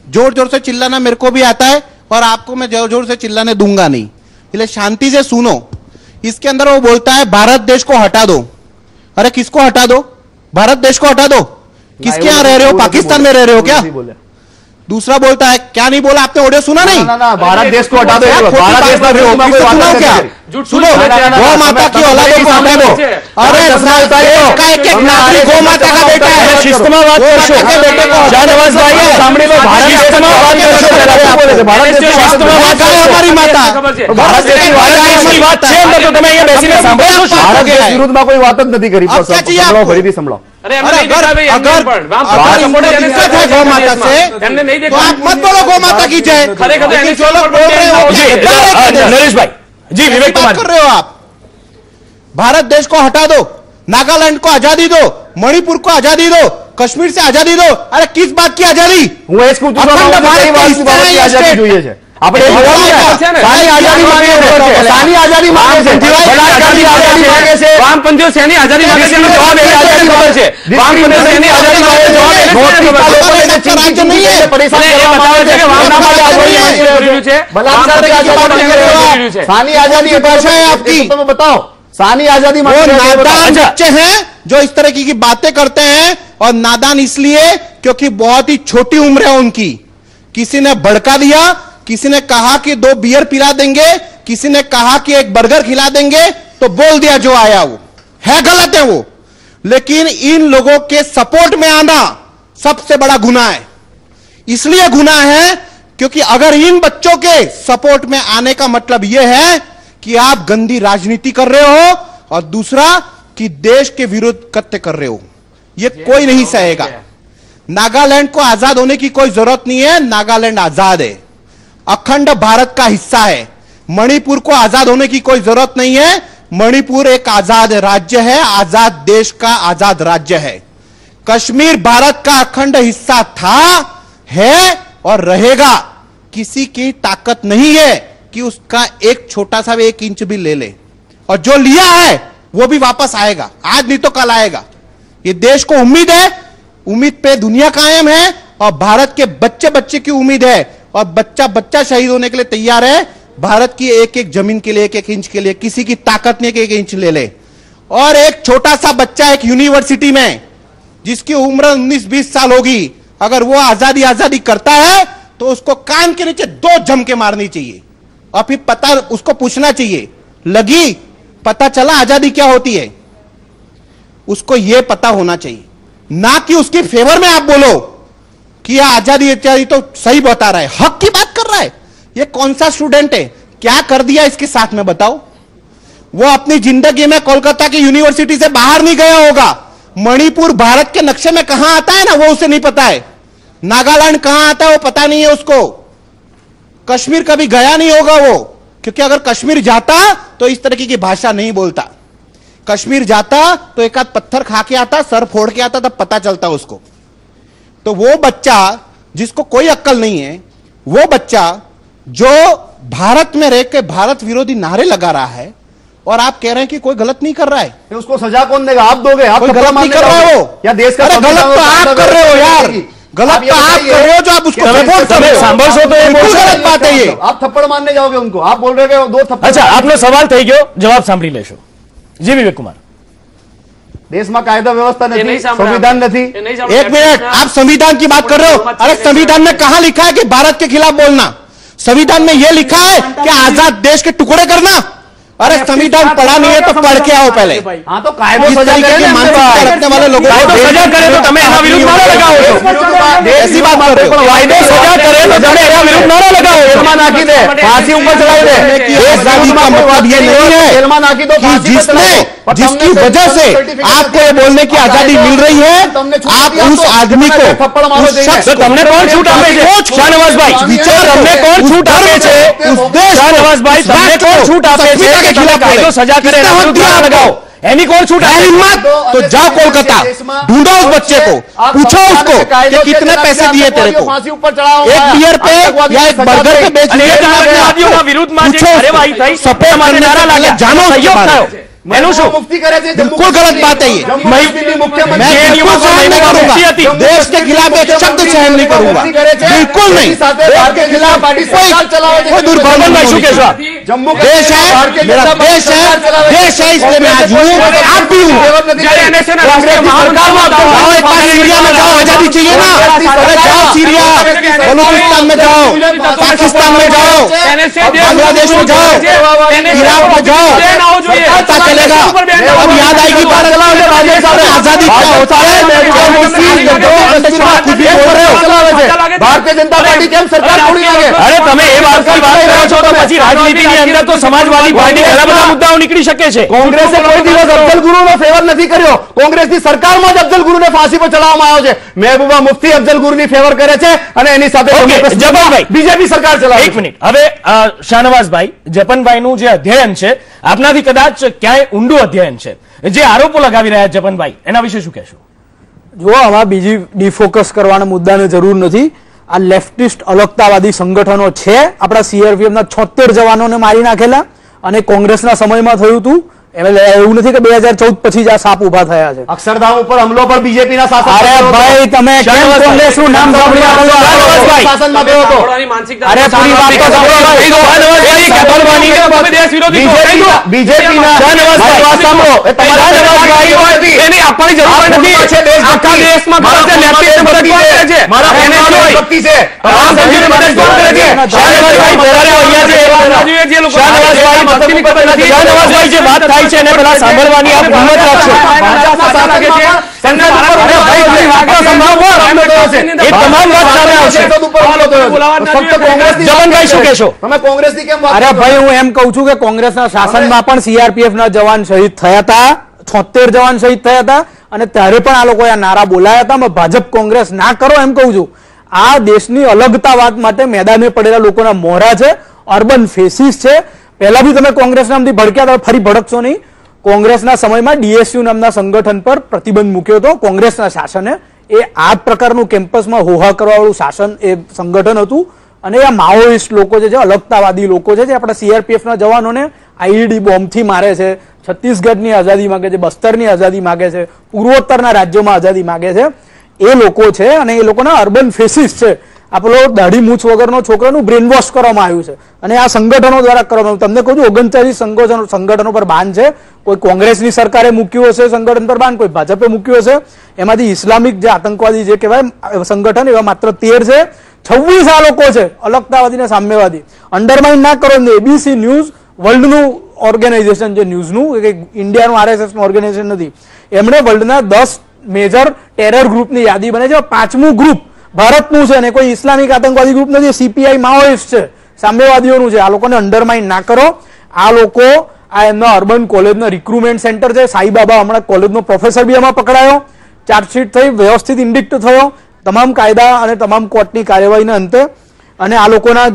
जोर जोर से चिल्लाना मेरे को भी आता है और आपको मैं जोर जोर से चिल्लाने दूंगा नहीं, इसलिए शांति से सुनो. इसके अंदर वो बोलता है भारत देश को हटा दो. अरे किसको हटा दो? भारत देश को हटा दो? किसके यहाँ रह रहे हो? पाकिस्तान में रह रहे हो क्या? दूसरा बोलता है, क्या नहीं बोला आपने? ऑडियो सुना नहीं? भारत देश को हटा दो. भारत देश में सुनो क्या? सुनो, गौ माता की औलादों को हटा दो. अरे एक नागरिक गौ माता का बेटा है. शिस्तમાં વાત કરશો. શાહનવાઝભાઈ સાંભળી લો. शिस्तમાં વાત કરશો. ભારત દેશ शिस्तમાં વાત કરો. हमारी माता ભારત દેશની વાત છે અંદર તો તમે અહીંયા બેસીને સાંભળો છો. ભારત દેશ વિરુદ્ધમાં કોઈ વાત જ નથી કરી. સંભળાવો, ફરીથી સંભળાવો. अगर गौ माता से तो आप मत बोलो गौ माता की जय. जो लोग बोल रहे हो नरेश भाई जी, विवेक कुमार कर रहे हो आप. भारत देश को हटा दो, नागालैंड को आजादी दो, मणिपुर को आजादी दो, कश्मीर से आजादी दो. अरे किस बात की आजादी? હું એ જ પૂછું છું, આઝાદી જોઈએ છે. આપણે સાની આઝાદી માંગે છે. સાની આઝાદી માંગે છે. આઝાદી માંગે છે. વામપંથીઓ શેની આઝાદી માંગે છે એનો જવાબ એ આઝાદી ખબર છે. વામપંથીઓ શેની આઝાદી માંગે છે જવાબ એ राज्य नहीं है. પરેશાન કરવામાં આવે છે કે વામના सानी आजादी की भाषा है आपकी. તમે બતાવો सानी आजादी वो नादान बच्चे हैं जो इस तरह की बातें करते हैं, और नादान इसलिए क्योंकि बहुत ही छोटी उम्र है उनकी। किसी ने भड़का दिया, किसी ने कहा कि 2 बियर पिला देंगे, किसी ने कहा कि 1 बर्गर खिला देंगे, तो बोल दिया जो आया वो है, गलत है वो। लेकिन इन लोगों के सपोर्ट में आना सबसे बड़ा गुनाह है। इसलिए गुनाह है क्योंकि अगर इन बच्चों के सपोर्ट में आने का मतलब यह है कि आप गंदी राजनीति कर रहे हो, और दूसरा कि देश के विरुद्ध कृत्य कर रहे हो। यह कोई नहीं सहेगा। नागालैंड को आजाद होने की कोई जरूरत नहीं है, नागालैंड आजाद है, अखंड भारत का हिस्सा है। मणिपुर को आजाद होने की कोई जरूरत नहीं है, मणिपुर एक आजाद राज्य है, आजाद देश का आजाद राज्य है। कश्मीर भारत का अखंड हिस्सा था, है और रहेगा। किसी की ताकत नहीं है कि उसका एक छोटा सा 1 इंच भी ले ले, और जो लिया है वो भी वापस आएगा, आज नहीं तो कल आएगा। ये देश को उम्मीद है, उम्मीद पे दुनिया कायम है, और भारत के बच्चे बच्चे की उम्मीद है, और बच्चा बच्चा शहीद होने के लिए तैयार है भारत की 1-1 जमीन के लिए, 1-1 इंच के लिए। किसी की ताकत नहीं कि 1 इंच ले ले। और एक छोटा सा बच्चा एक यूनिवर्सिटी में जिसकी उम्र 19-20 साल होगी, अगर वो आजादी आजादी करता है तो उसको कान के नीचे 2 झमके मारनी चाहिए, और फिर पता उसको पूछना चाहिए, लगी पता चला आजादी क्या होती है। उसको यह पता होना चाहिए, ना कि उसके फेवर में आप बोलो कि यह आजादी तो सही बता रहा है, हक की बात कर रहा है। ये कौन सा स्टूडेंट है, क्या कर दिया इसके साथ में बताओ। वो अपनी जिंदगी में कोलकाता की यूनिवर्सिटी से बाहर नहीं गया होगा। मणिपुर भारत के नक्शे में कहां आता है ना, वो उसे नहीं पता है। नागालैंड कहां आता है वो पता नहीं है उसको। कश्मीर कभी गया नहीं होगा वो, क्योंकि अगर कश्मीर जाता तो इस तरह की भाषा नहीं बोलता। कश्मीर जाता तो एक आध पत्थर खा के आता, सर फोड़ के आता, तब पता चलता उसको। तो वो बच्चा जिसको कोई अक्ल नहीं है, वो बच्चा जो भारत में रह के भारत विरोधी नारे लगा रहा है, और आप कह रहे हैं कि कोई गलत नहीं कर रहा है, तो उसको सजा कौन देगा? आप दोगे? आप गलत नहीं कर रहे हो या देश का? गलत तो आप कर रहे हो यार, गलत तो आप कर रहे हो जो आप उसको सपोर्ट कर रहे हो। तो ये गलत बात है ये। आप थप्पड़ मारने जाओगे उनको? आप बोल रहे हो 2 थप्पड़। अच्छा, आपनो सवाल થઈ ગયો, જવાબ સાંભળી લેશો। જી વિવેક કુમાર, देशમાં कायदा व्यवस्था नहीं, संविधान नहीं। 1 मिनट, आप संविधान की बात कर रहे हो? अरे संविधान में कहां लिखा है कि भारत के खिलाफ बोलना? संविधान में यह लिखा है कि आजाद देश के टुकड़े करना? अरे संविधान पढ़ा नहीं है तो पढ़ के आओ पहले। हाँ तो कायदो सजा मानसिकता रखने वाले लोगों को सजा करे तो તમે એના વિરુદ્ધ નારા लगाओ છો। ऐसी बात कर रहे हो। કાયદો સજા કરે તો તમે એના વિરુદ્ધ નારા लगाओ। जेलમાં નાખી दे, फांसी ऊपर चढ़ाई दे। आजादी का मतलब ये नहीं है जेलમાં नाखी दो, कि जिसकी वजह से आपको ये बोलने की आजादी मिल रही है, आप उस आदमी को, उस शख्स को, તમને કોણ છૂટ આપે છે? શાહનવાઝભાઈ, તમને કોણ છૂટ આપે છે? શાહનવાઝભાઈ, તમને કોણ છૂટ આપે છે કે તમે કાયદો સજા કરે એના વિરુદ્ધ નારા लगाओ? एनी कौन छूट है? हिम्मत तो जाओ कोलकाता, ढूंढो उस बच्चे को, पूछो उसको कि कितने पैसे दिए तेरे को, फांसी ऊपर चढ़ाओ, 1 बियर पे या 1 बर्गर पे बेच लिए, सपोर्ट करने नारा लगा, जानो सहयोग થયો। એનું શું? मुफ्ती करे थे। बिल्कुल गलत बात है ये। मैं बिल्कुल सहन नहीं करूंगा, देश के खिलाफ एक शब्द सहन नहीं करूंगा, बिल्कुल नहीं। कोई दुर्भावना શું કહેશો આપ? जम्मू देश है, मेरा देश है, देश है, इसलिए मैं आज हूँ, आप भी हूँ। सीरिया में जाओ, आजादी चाहिए ना? अरे जाओ सीरिया, बलूचिस्तान में जाओ, पाकिस्तान में जाओ, बांग्लादेश में जाओ, इराक में जाओ, पता चलेगा। अब याद आएगी भारत आजादी क्या होता है। भारतीय जनता पार्टी केम सरकार छोड़ी लागे? अरे તમે એ વાતની વાત કરો છો તો પછી રાજનીતિની અંદર તો સમાજવાદી પાર્ટી ઘણા બધા મુદ્દાઓ નીકળી શકે છે। કોંગ્રેસે કોઈ દિવસ અફઝલ ગુરુનો ફેવર નથી કર્યો। કોંગ્રેસની સરકારમાં જ અફઝલ ગુરુને ફાંસી પર ચડાવવામાં આવ્યો છે। મહેબૂબા મુફ્તી અફઝલ ગુરુની ફેવર કરે છે અને એની સાથે જપનભાઈ, બીજેપી સરકાર ચલાવે। 1 મિનિટ, હવે શાહનવાઝભાઈ, જપનભાઈનું જે અધ્યયન છે, આપનાથી કદાચ ક્યાંય ઊંડું અધ્યયન છે, જે આરોપો લગાવી રહ્યા જપનભાઈ, એના વિશે શું કહેશો? જો આમાં બીજી ડિફોકસ કરવાના મુદ્દાને જરૂર નથી। આ લેફ્ટિસ્ટ અલગતાવાદી સંગઠનો છે। આપણા CRPF ના 76 જવાનોને મારી નાખેલા, અને કોંગ્રેસના સમયમાં થયું હતું એવું નથી કે 2014 પછી જ આ સાપ ઉભા થયા છે. અક્ષરધામ ઉપર હુમલો પણ બીજેપીના શાસન. અરે ભાઈ તમે કેમ કોંગ્રેસનું નામ સાંભળ્યા? શાસનમાં ગયો હતો. અરે પૂરી વાત તો સાંભળો. બીજેપીના વાત સાંભળો. એ તમારા એની આપવાની જરૂર નથી. આખા દેશમાં મારા વ્યક્તિ છે. શાહનવાજભાઈ જે વાત થાય છે એને પેલા સાંભળવાની આપ હિંમત રાખશો. અરે ભાઈ હું એમ કઉ છું કે કોંગ્રેસના શાસનમાં પણ સીઆરપીએફ ના જવાન શહીદ થયા હતા, 76 જવાન શહીદ થયા હતા અને ત્યારે પણ આ લોકો નારા બોલાયા હતા. ભાજપ કોંગ્રેસ ના કરો એમ કઉ છું. આ દેશની અલગતાવાદ માટે મેદાને પડેલા લોકોના મોહરા છે, અર્બન ફેસીસ છે. પહેલા બી તમે કોંગ્રેસ નામથી ભડક્યા હતા, ફરી ભડકશો નહીં. કોંગ્રેસના સમયમાં ડીએસયુ નામના સંગઠન પર પ્રતિબંધ મૂક્યો હતો કોંગ્રેસના શાસને. એ આ પ્રકારનું કેમ્પસમાં હોહા કરવાવાળું શાસન એ સંગઠન હતું અને આ માઓઇસ્ટ લોકો છે, અલગતાવાદી લોકો છે, જે આપણા સીઆરપીએફના જવાનોને આઈઈડી બોમ્બથી મારે છે, છત્તીસગઢની આઝાદી માંગે છે, બસ્તરની આઝાદી માંગે છે, પૂર્વોત્તરના રાજ્યોમાં આઝાદી માંગે છે. એ લોકો છે અને એ લોકોના અર્બન ફેસીસ છે. આપણો દાઢી મૂછ વગરનો છોકરાનું બ્રેન વોશ કરવામાં આવ્યું છે અને આ સંગઠનો દ્વારા કરવામાં આવ્યું. તમને કહું છું 39 સંગઠનો પર બાન છે. કોઈ કોંગ્રેસની સરકારે મૂક્યું હશે સંગઠન પર બાન, કોઈ ભાજપે મૂક્યું હશે. એમાંથી ઇસ્લામિક જે આતંકવાદી જે કહેવાય સંગઠન એવા માત્ર 13 છે. 26 આ લોકો છે અલગતાવાદી ને સામ્યવાદી. અંડરમાઇન ના કરો. એબીસી ન્યૂઝ વર્લ્ડનું ઓર્ગેનાઇઝેશન છે, ન્યૂઝનું, ઇન્ડિયાનું આરએસએસનું ઓર્ગેનાઇઝેશન નથી. એમણે વર્લ્ડના 10 મેજર ટેરર ગ્રુપની યાદી બને છે. 5મું ગ્રુપ ભારતનું છે અને કોઈ ઇસ્લામિક આતંકવાદી ગ્રુપ નથી. સીપીઆઈ માઓઇસ્ટ છે, સામ્યવાદીઓનું છે. આ લોકોને અંડરમાઇન ના કરો. આ લોકો આ એમના અર્બન કોલેજનો રિક્રુટમેન્ટ સેન્ટર છે. સાઈબાબા હમણાં કોલેજનો પ્રોફેસર બી એમાં પકડાયો, ચાર્જશીટ થઈ, વ્યવસ્થિત ઇન્ડિક્ટ થયો તમામ કાયદા અને તમામ કોર્ટની કાર્યવાહીના અંતે. અને આ લોકોના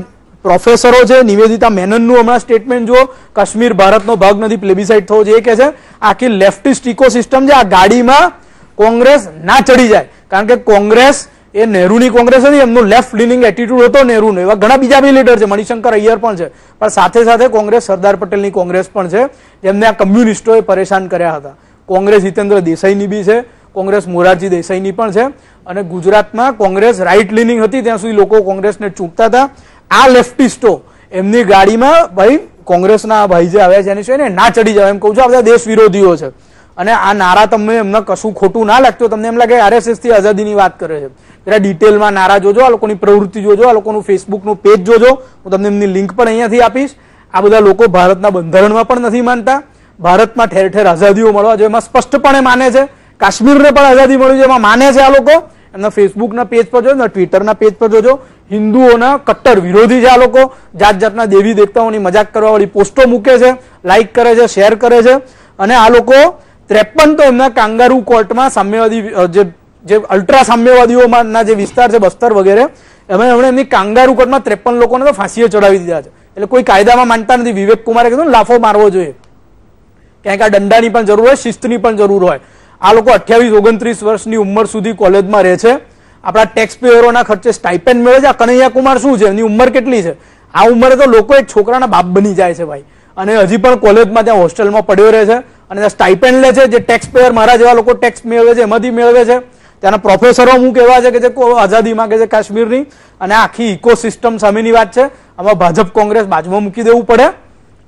પ્રોફેસરો છે. નિવેદિતા મેનનનું હમણાં સ્ટેટમેન્ટ જુઓ, કાશ્મીર ભારતનો ભાગ નથી, પ્લેબિસાઇડ થવો જોઈએ કે છે. આખી લેફ્ટિસ્ટ ઇકોસિસ્ટમ છે. આ ગાડીમાં કોંગ્રેસ ના ચડી જાય, કારણ કે કોંગ્રેસ એ નહેરુની કોંગ્રેસ હતી, એમનો લેફ્ટ લીનિંગ એટીટ્યુડ હતો નહેરુનો. એવા ઘણા બીજા બી લીડર છે, મણિશંકર અય્યર પણ છે, પણ સાથે સાથે કોંગ્રેસ સરદાર પટેલની કોંગ્રેસ પણ છે, જેમને આ કમ્યુનિસ્ટોએ પરેશાન કર્યા હતા. કોંગ્રેસ હિતેન્દ્ર દેસાઈની બી છે, કોંગ્રેસ મોરારજી દેસાઈની પણ છે. અને ગુજરાતમાં કોંગ્રેસ રાઇટ લીનિંગ હતી ત્યાં સુધી લોકો કોંગ્રેસને ચૂંટતા હતા. આ લેફ્ટિસ્ટો એમની ગાડીમાં ભાઈ કોંગ્રેસના ભાઈ જે આવ્યા છે એની છે ને ના ચડી જાય. એમ કહું છું આ બધા દેશ વિરોધીઓ છે અને આ નારા તમને એમને કશું ખોટું ના લાગતું, તમને એમ લાગે આરએસએસ થી આઝાદીની વાત કરે છે. જરા ડિટેલમાં નારા જોજો, આ લોકોની પ્રવૃત્તિ જોજો, આ લોકોનું ફેસબુકનું પેજ જોજો. હું તમને એમની લિંક પણ અહીંયાથી આપીશ. આ બધા લોકો ભારતના બંધારણમાં પણ નથી માનતા. ભારતમાં ઠેર ઠેર આઝાદીઓ મળવા જોઈએ એમાં સ્પષ્ટપણે માને છે. કાશ્મીરને પણ આઝાદી મળી છે એમાં માને છે આ લોકો. એમના ફેસબુકના પેજ પર જોજો, ટ્વિટરના પેજ પર જોજો. હિન્દુઓના કટ્ટર વિરોધી છે આ લોકો. જાત જાતના દેવી દેવતાઓની મજાક કરવા વાળી પોસ્ટો મૂકે છે, લાઈક કરે છે, શેર કરે છે. અને આ લોકો 53 તો એમના કાંગારૂ કોર્ટમાં સામ્યવાદી જે અલ્ટ્રા સામ્યવાદીઓના જે વિસ્તાર છે બસ્તર વગેરે, એમણે એમની કાંગારૂ કોર્ટમાં 53 લોકોને તો ફાંસીએ ચડાવી દીધા છે. એટલે કોઈ કાયદામાં માનતા નથી. વિવેક કુમારે કીધું લાફો મારવો જોઈએ, ક્યાંક આ દંડાની પણ જરૂર હોય, શિસ્તની પણ જરૂર હોય. આ લોકો 28-29 વર્ષની ઉંમર સુધી કોલેજમાં રહે છે. આપણા ટેક્સ પેયરોના ખર્ચે સ્ટાઇપેન્ડ મેળવે છે. આ કનૈયા કુમાર શું છે, એમની ઉંમર કેટલી છે? આ ઉંમરે તો લોકો એક છોકરાના બાપ બની જાય છે ભાઈ. અને હજી પણ કોલેજમાં ત્યાં હોસ્ટેલમાં પડ્યો રહે છે અને ત્યાં સ્ટાઇપેન્ડ લે છે. જે ટેક્સ પેયર મારા જેવા લોકો ટેક્સ મેળવે છે એમાંથી મેળવે છે. ત્યાંના પ્રોફેસરો અમુક એવા છે કે જે આઝાદી માંગે છે કાશ્મીરની. અને આખી ઇકોસિસ્ટમ સામેની વાત છે. આમાં ભાજપ કોંગ્રેસ બાજુમાં મૂકી દેવું પડે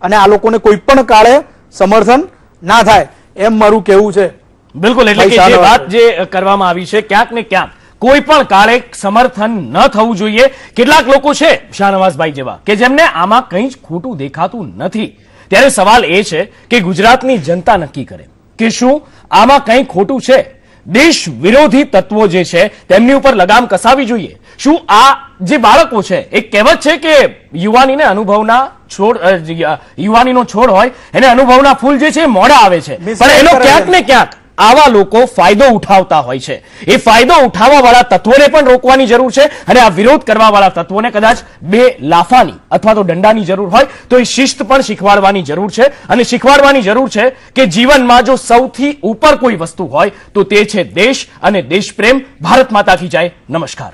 અને આ લોકોને કોઈ પણ કાળે સમર્થન ના થાય એમ મારું કહેવું છે. બિલકુલ, એટલે કે જે વાત જે કરવામાં આવી છે ક્યાંક ને ક્યાંક કોઈ પણ કાળે સમર્થન ન થવું જોઈએ. કેટલાક લોકો છે શાહનવાઝભાઈ જેવા કે જેમને આમાં કંઈ જ ખોટું દેખાતું નથી. ત્યારે સવાલ એ છે કે ગુજરાતની જનતા નક્કી કરે કે શું આમાં કંઈ ખોટું છે. દેશ વિરોધી તત્વો જે છે તેમની ઉપર લગામ કસાવી જોઈએ. શું આ જે બાળકો છે, એક કહેવત છે કે યુવાનીને અનુભવના છોડ, યુવાનીનો છોડ હોય એને અનુભવના ફૂલ જે છે મોડા આવે છે, પણ એનો ક્યાંક ને ક્યાંક આવા લોકો ફાયદો ઉઠાવતા હોય છે. એ ફાયદો ઉઠાવવા વાળા તત્વોને પણ રોકવાની જરૂર છે અને આ વિરોધ કરવા વાળા તત્વોને કદાચ 2 લાફાની અથવા તો દંડાની જરૂર હોય તો એ શિસ્ત પણ શીખવાડવાની જરૂર છે. અને શીખવાડવાની જરૂર છે કે જીવનમાં જો સૌથી ઉપર કોઈ વસ્તુ હોય તો તે છે દેશ અને દેશ પ્રેમ. ભારત માતા કી જય. નમસ્કાર.